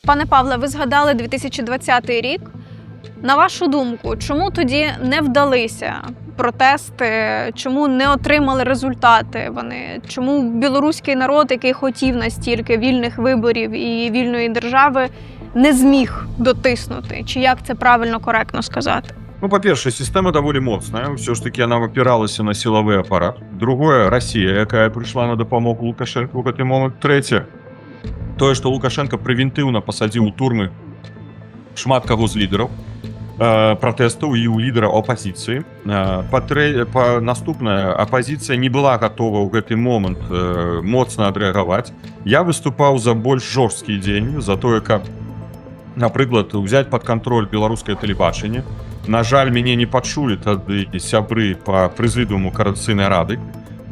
Пане Павле, ви згадали 2020 рік. На вашу думку, чому тоді не вдалися протести, чому не отримали результати вони? Чому білоруський народ, який хотів настільки вільних виборів і вільної держави, не зміг дотиснути? Чи як це правильно, коректно сказати? Ну, по-перше, система доволі моцная. Все ж таки она опиралась на силовий апарат. Другое, Россия, якая прийшла на допомогу Лукашенку в гэты момент. Третье, тое, што Лукашенко прэвентыўна пасадзіў у турмы шмат каго з лідараў пратэстаў і ў лідара апазіцыі. Наступная, апазіцыя не была гатова ў гэты момант моцна адрэагаваць. Я выступаў за больш жорсткія дзеянні, за тое, каб, напрыклад, узяць пад кантроль беларускае тэлебачанне. На жаль, мяне не пачулі тады сябры па прэзідыуму Коордынацыйнай рады,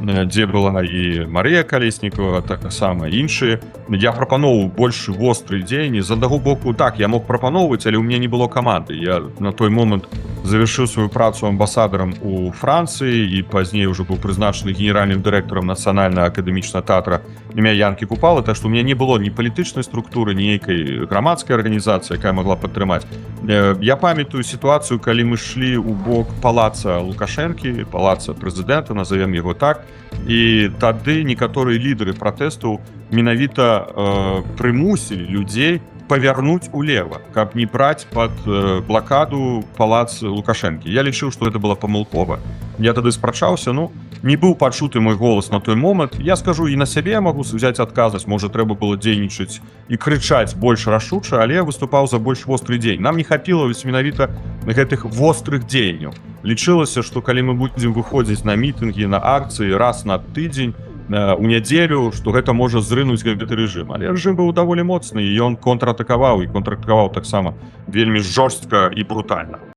дзе была і Марыя Калеснікова, таксама іншыя. Я прапаноўваў больш вострыя дзеянні. З аднаго боку, так, я мог прапаноўваць, але ў мяне не было каманды. Я на той момант завяршыў сваю працу амбасадарам у Францыі і пазней ўжо быў прызначаны генеральным дырэктарам Нацыянальнага акадэмічнага тэатра імя Янкі Купалы, так што ў мяне не было ні палітычнай структуры, ні нейкай грамадскай арганізацыі, якая магла падтрымаць. Я памятаю сітуацыю, калі мы ішлі ў бок палаца Лукашэнкі, палаца прэзідэнта, назовем яго так, і тады некаторыя лідары пратэстаў менавіта прымусілі людзей павярнуць улева, каб не браць пад блакаду палац Лукашэнкі. Я лічыў, што гэта была памылкова. Я тады спрачаўся, не быў пачуты мой голас на той момант. Я скажу, і на сябе я магу взяць адказнасць, можа, трэба было дзейнічаць і крычаць больш рашуча, але я выступаў за больш востры дзень. Нам не хапіла менавіта гэтых вострых дзеянняў. Лічылася, што калі мы будзем выходзіць на мітынгі, на акцыі раз на тыдзень, у нядзелю, што гэта можа зрынуць гэты рэжым. Але рэжым быў даволі моцны, і ён контратакаваў таксама вельмі жорстка і брутальна.